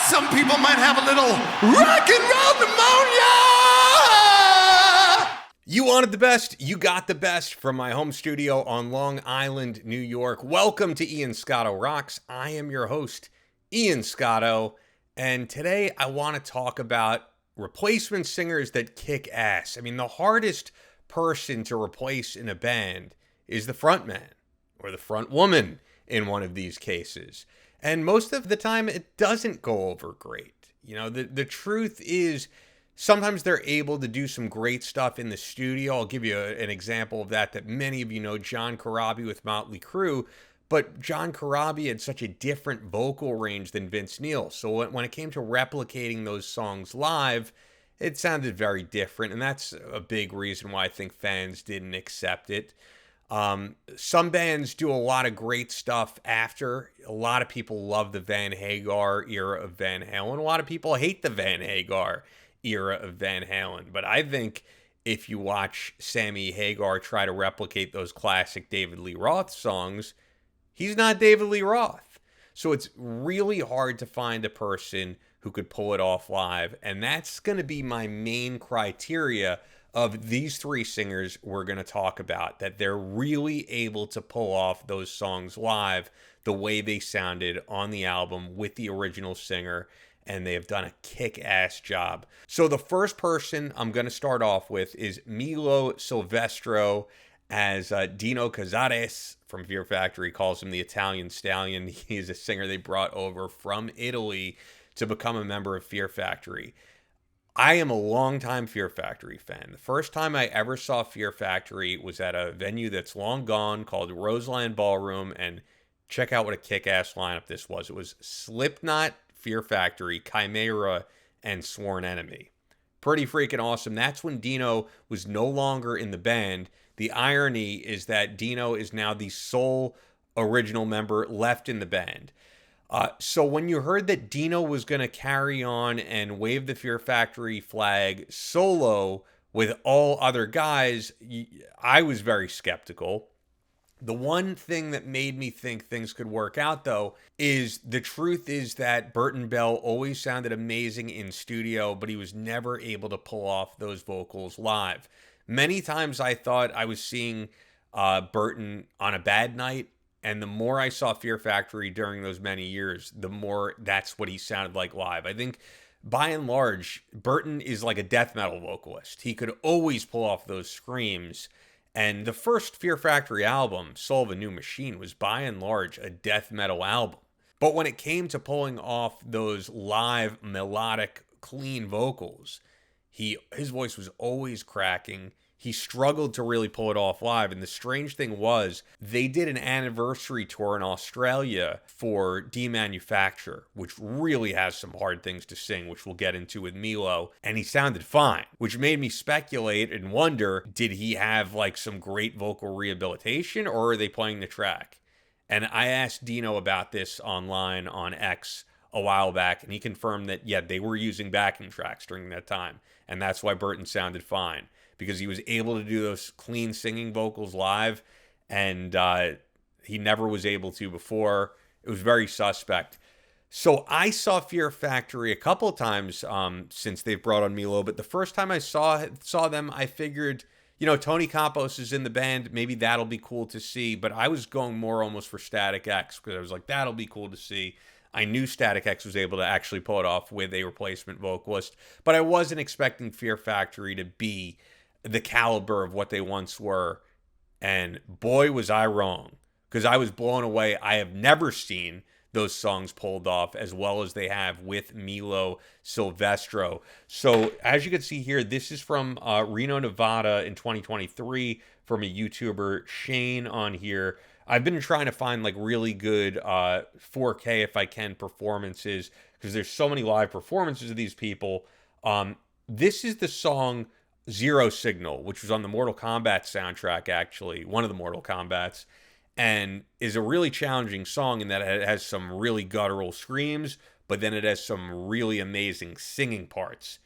Some people might have a little rock and roll pneumonia. You wanted the best, you got the best from my home studio on Long Island, New York. Welcome to Ian Scotto Rocks. I am your host, Ian Scotto, and today I want to talk about replacement singers that kick ass. I mean, the hardest person to replace in a band is the frontman or the front woman in one of these cases. And most of the time, it doesn't go over great. You know, the truth is sometimes they're able to do some great stuff in the studio. I'll give you an example of that many of you know, John Corabi with Motley Crue. But John Corabi had such a different vocal range than Vince Neil. So when it came to replicating those songs live, it sounded very different. And that's a big reason why I think fans didn't accept it. Some bands do a lot of great stuff after. A lot of people love the Van Hagar era of Van Halen. A lot of people hate the Van Hagar era of Van Halen. But I think if you watch Sammy Hagar try to replicate those classic David Lee Roth songs, he's not David Lee Roth. So it's really hard to find a person who could pull it off live. And that's going to be my main criteria of these three singers we're going to talk about, that they're really able to pull off those songs live the way they sounded on the album with the original singer, and they have done a kick-ass job. So the first person I'm going to start off with is Milo Silvestro, as Dino Cazares from Fear Factory calls him, the Italian Stallion. He's a singer they brought over from Italy to become a member of Fear Factory. I am a longtime Fear Factory fan. The first time I ever saw Fear Factory was at a venue that's long gone called Roseland Ballroom, and check out what a kick-ass lineup this was. It was Slipknot, Fear Factory, Chimera, and Sworn Enemy. Pretty freaking awesome. That's when Dino was no longer in the band. The irony is that Dino is now the sole original member left in the band. So when you heard that Dino was going to carry on and wave the Fear Factory flag solo with all other guys, I was very skeptical. The one thing that made me think things could work out, though, is the truth is that Burton Bell always sounded amazing in studio, but he was never able to pull off those vocals live. Many times I thought I was seeing Burton on a bad night, and the more I saw Fear Factory during those many years, the more that's what he sounded like live. I think, by and large, Burton is like a death metal vocalist. He could always pull off those screams. And the first Fear Factory album, Soul of a New Machine, was by and large a death metal album. But when it came to pulling off those live, melodic, clean vocals, his voice was always cracking. He struggled to really pull it off live. And the strange thing was, they did an anniversary tour in Australia for Demanufacture, which really has some hard things to sing, which we'll get into with Milo. And he sounded fine, which made me speculate and wonder, did he have like some great vocal rehabilitation, or are they playing the track? And I asked Dino about this online on X a while back, and he confirmed that, yeah, they were using backing tracks during that time. And that's why Burton sounded fine, because he was able to do those clean singing vocals live, and he never was able to before. It was very suspect. So I saw Fear Factory a couple of times since they've brought on Milo, but the first time I saw them, I figured, you know, Tony Campos is in the band. Maybe that'll be cool to see, but I was going more almost for Static X, because I was like, that'll be cool to see. I knew Static X was able to actually pull it off with a replacement vocalist, but I wasn't expecting Fear Factory to be the caliber of what they once were. And boy, was I wrong, because I was blown away. I have never seen those songs pulled off as well as they have with Milo Silvestro. So as you can see here, this is from Reno, Nevada in 2023 from a YouTuber, Shane, on here. I've been trying to find like really good 4K, if I can, performances, because there's so many live performances of these people. This is the song Zero Signal, which was on the Mortal Kombat soundtrack, actually, one of the Mortal Kombats, and is a really challenging song in that it has some really guttural screams, but then it has some really amazing singing parts.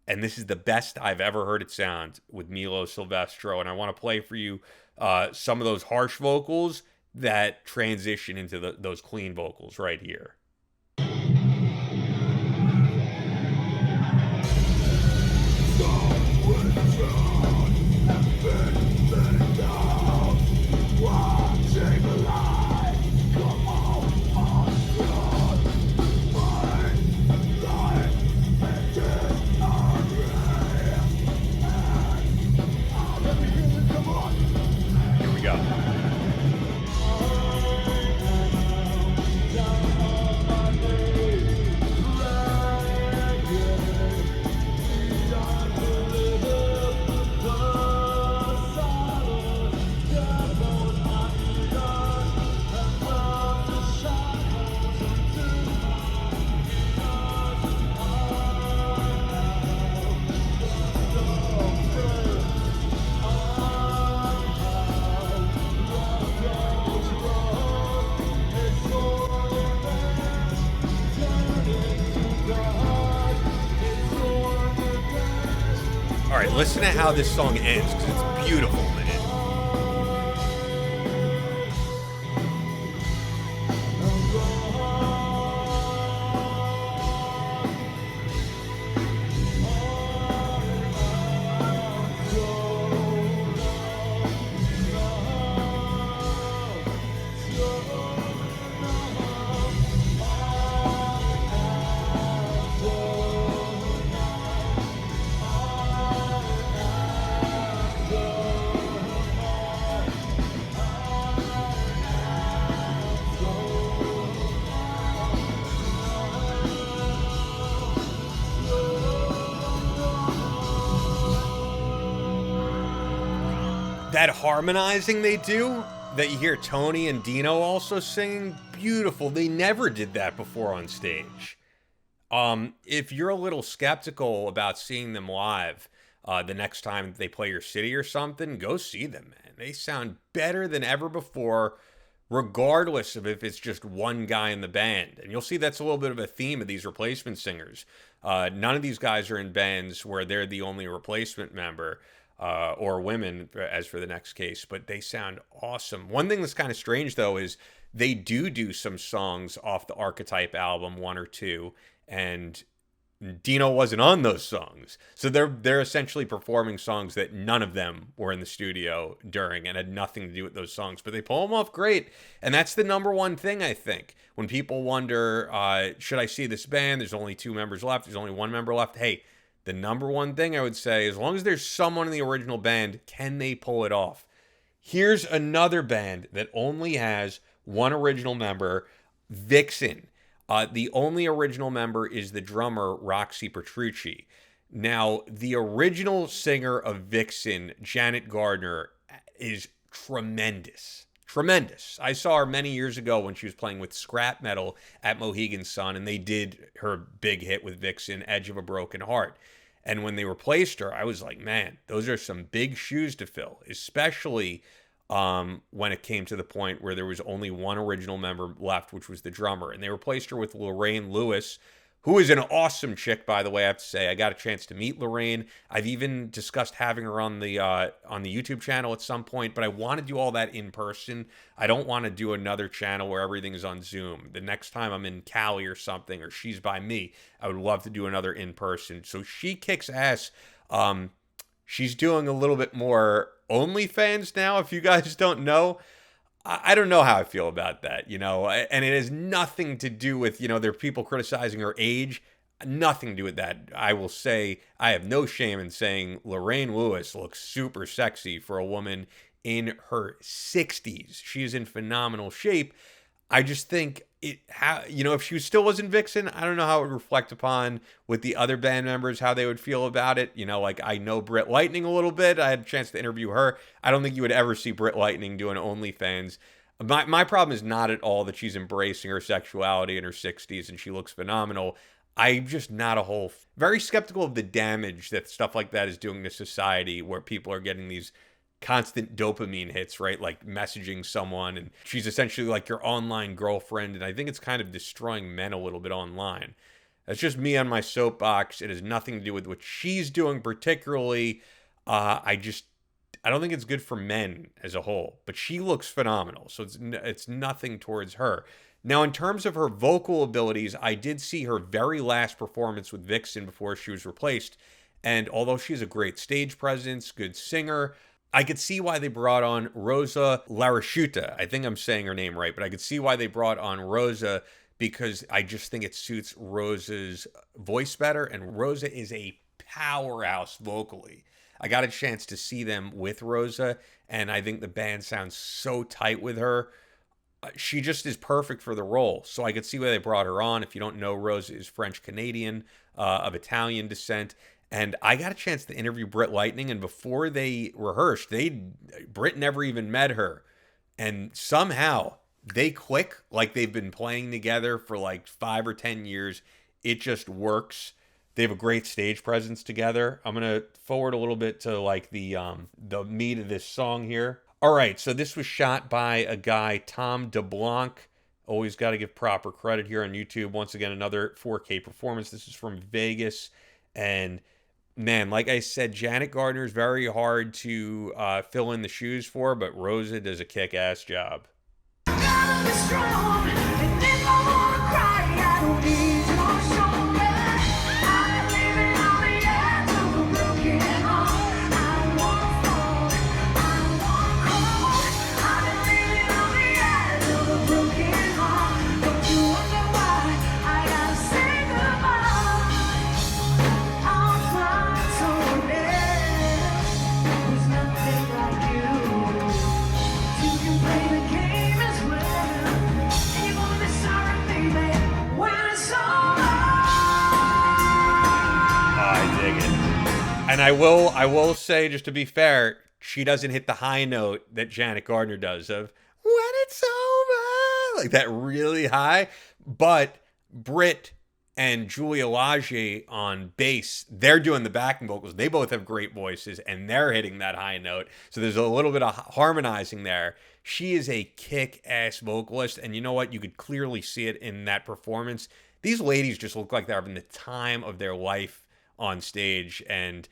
And this is the best I've ever heard it sound with Milo Silvestro. And I want to play for you some of those harsh vocals that transition into those clean vocals right here. Here we go. All right, listen to how this song ends, because it's beautiful, man. That harmonizing they do, that you hear Tony and Dino also singing, beautiful. They never did that before on stage. If you're a little skeptical about seeing them live the next time they play your city or something, go see them, man. They sound better than ever before, regardless of if it's just one guy in the band. And you'll see that's a little bit of a theme of these replacement singers. None of these guys are in bands where they're the only replacement member. Or women, as for the next case, but they sound awesome. One thing that's kind of strange, though, is they do some songs off the Archetype album, one or two, and Dino wasn't on those songs. So they're essentially performing songs that none of them were in the studio during and had nothing to do with those songs, but they pull them off great. And that's the number one thing, I think. When people wonder, should I see this band? There's only two members left. There's only one member left. Hey, the number one thing I would say, as long as there's someone in the original band, can they pull it off? Here's another band that only has one original member, Vixen. The only original member is the drummer, Roxy Petrucci. Now, the original singer of Vixen, Janet Gardner, is tremendous. Tremendous. I saw her many years ago when she was playing with Scrap Metal at Mohegan Sun, and they did her big hit with Vixen, Edge of a Broken Heart. And when they replaced her, I was like, man, those are some big shoes to fill, especially when it came to the point where there was only one original member left, which was the drummer. And they replaced her with Lorraine Lewis, who is an awesome chick, by the way, I have to say. I got a chance to meet Lorraine. I've even discussed having her on the YouTube channel at some point, but I want to do all that in person. I don't want to do another channel where everything's on Zoom. The next time I'm in Cali or something, or she's by me, I would love to do another in person. So she kicks ass. She's doing a little bit more OnlyFans now, if you guys don't know. I don't know how I feel about that, and it has nothing to do with, there are people criticizing her age, nothing to do with that. I will say, I have no shame in saying Lorraine Lewis looks super sexy for a woman in her 60s. She is in phenomenal shape. I just think if she still was in Vixen, I don't know how it would reflect upon with the other band members, how they would feel about it. I know Britt Lightning a little bit. I had a chance to interview her. I don't think you would ever see Britt Lightning doing OnlyFans. My problem is not at all that she's embracing her sexuality in her 60s and she looks phenomenal. I'm just not very skeptical of the damage that stuff like that is doing to society, where people are getting these constant dopamine hits, right? Like messaging someone, and she's essentially like your online girlfriend. And I think it's kind of destroying men a little bit online. That's just me on my soapbox. It has nothing to do with what she's doing particularly. I don't think it's good for men as a whole, but she looks phenomenal. So it's nothing towards her. Now, in terms of her vocal abilities, I did see her very last performance with Vixen before she was replaced. And although she's a great stage presence, good singer, I could see why they brought on Rosa Laricchiuta. I think I'm saying her name right, but I could see why they brought on Rosa because I just think it suits Rosa's voice better. And Rosa is a powerhouse vocally. I got a chance to see them with Rosa, and I think the band sounds so tight with her. She just is perfect for the role. So I could see why they brought her on. If you don't know, Rosa is French-Canadian of Italian descent. And I got a chance to interview Britt Lightning, and before they rehearsed, Britt never even met her. And somehow they click like they've been playing together for like 5 or 10 years. It just works. They have a great stage presence together. I'm going to forward a little bit to like the meat of this song here. All right, so this was shot by a guy, Tom DeBlanc. Always got to give proper credit here on YouTube. Once again, another 4K performance. This is from Vegas. And man, like I said, Janet Gardner is very hard to fill in the shoes for, but Rosa does a kick-ass job. And I will say, just to be fair, she doesn't hit the high note that Janet Gardner does of when it's over, like that really high. But Britt and Julia Lage on bass, they're doing the backing vocals. They both have great voices, and they're hitting that high note. So there's a little bit of harmonizing there. She is a kick-ass vocalist, and you know what? You could clearly see it in that performance. These ladies just look like they're having the time of their life on stage, and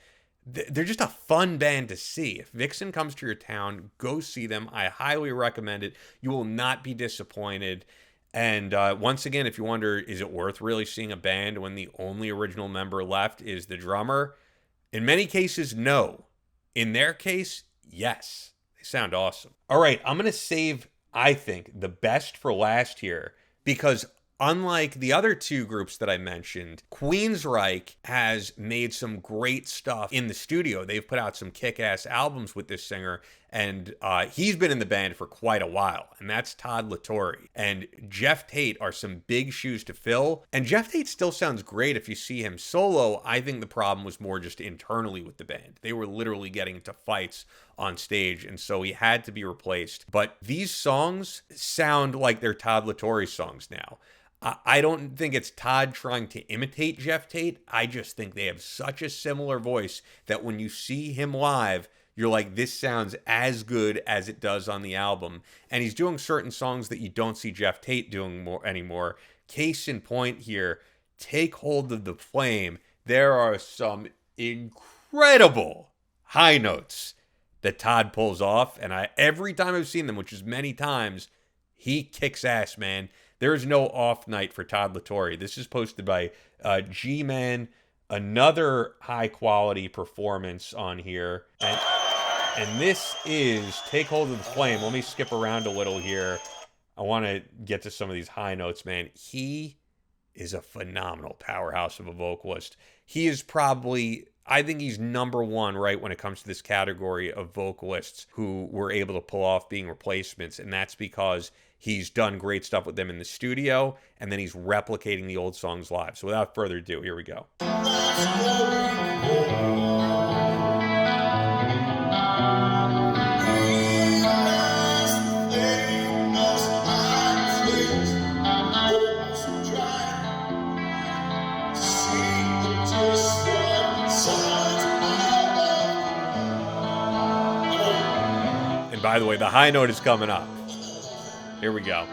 they're just a fun band to see. If Vixen comes to your town, go see them. I highly recommend it. You will not be disappointed. And once again, if you wonder, is it worth really seeing a band when the only original member left is the drummer? In many cases, no. In their case, yes. They sound awesome. All right, I'm going to save, I think, the best for last here, because unlike the other two groups that I mentioned, Queensrÿche has made some great stuff in the studio. They've put out some kick-ass albums with this singer, and he's been in the band for quite a while, and that's Todd and Jeff Tate are some big shoes to fill. And Jeff Tate still sounds great if you see him solo. I think the problem was more just internally with the band. They were literally getting into fights on stage, and so he had to be replaced. But these songs sound like they're Todd LaTorre songs now. I don't think it's Todd trying to imitate Jeff Tate. I just think they have such a similar voice that when you see him live, you're like, this sounds as good as it does on the album. And he's doing certain songs that you don't see Jeff Tate doing more anymore. Case in point here, Take Hold of the Flame. There are some incredible high notes that Todd pulls off. And every time I've seen them, which is many times, he kicks ass, man. There is no off night for Todd LaTorre. This is posted by G-Man. Another high-quality performance on here. And this is Take Hold of the Flame. Let me skip around a little here. I want to get to some of these high notes, man. He is a phenomenal powerhouse of a vocalist. He is probably, I think he's number one, right, when it comes to this category of vocalists who were able to pull off being replacements. And that's because he's done great stuff with them in the studio, and then he's replicating the old songs live. So without further ado, here we go. And by the way, the high note is coming up. Here we go.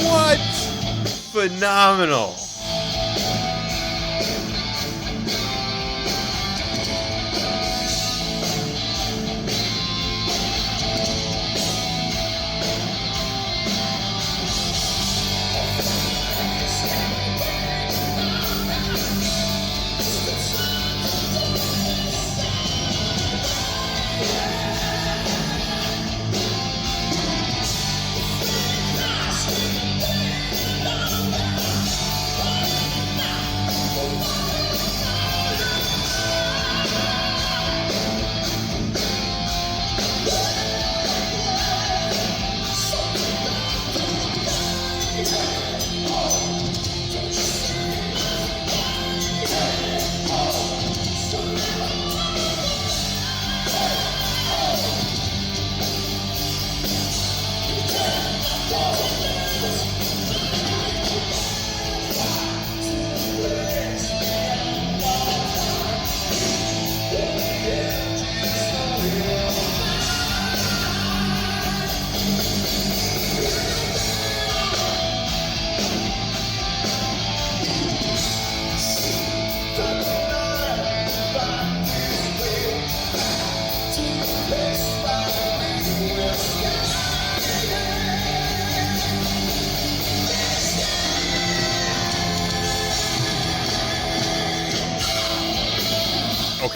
What? Phenomenal.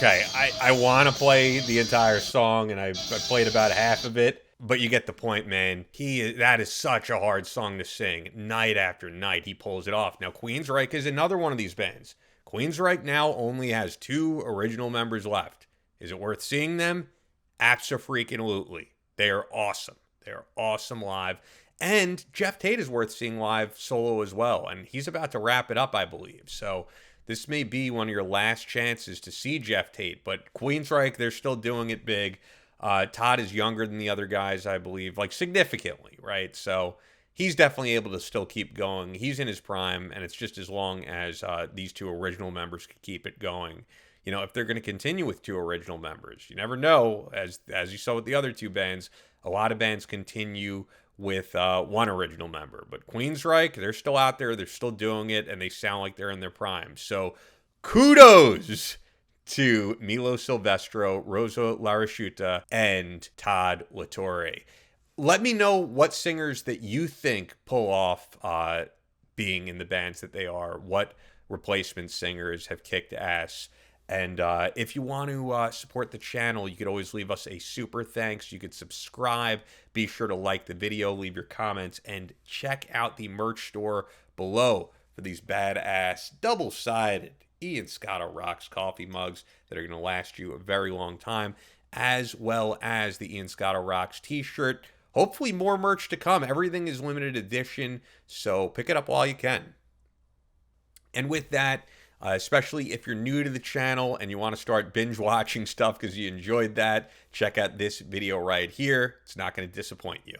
Okay, I want to play the entire song, and I played about half of it, but you get the point, man. That is such a hard song to sing. Night after night, he pulls it off. Now, Queensrÿche is another one of these bands. Queensrÿche now only has 2 original members left. Is it worth seeing them? Abso-freaking-lutely. They are awesome. They are awesome live. And Jeff Tate is worth seeing live solo as well, and he's about to wrap it up, I believe. So this may be one of your last chances to see Jeff Tate, but Queensrÿche, they're still doing it big. Todd is younger than the other guys, I believe, like significantly, right? So he's definitely able to still keep going. He's in his prime, and it's just as long as these 2 original members can keep it going. You know, if they're going to continue with 2 original members, you never know. As you saw with the other 2 bands, a lot of bands continue with 1 original member. But Queensrÿche, they're still out there, they're still doing it, and they sound like they're in their prime. So kudos to Milo Silvestro, Rosa Laricchiuta, and Todd Torre. Let me know what singers that you think pull off being in the bands that they are. What replacement singers have kicked ass. And if you want to support the channel, you could always leave us a super thanks. You could subscribe. Be sure to like the video, leave your comments, and check out the merch store below for these badass double-sided Ian Scotto Rocks coffee mugs that are going to last you a very long time, as well as the Ian Scotto Rocks t-shirt. Hopefully more merch to come. Everything is limited edition, so pick it up while you can. And with that, especially if you're new to the channel and you want to start binge watching stuff because you enjoyed that, check out this video right here. It's not going to disappoint you.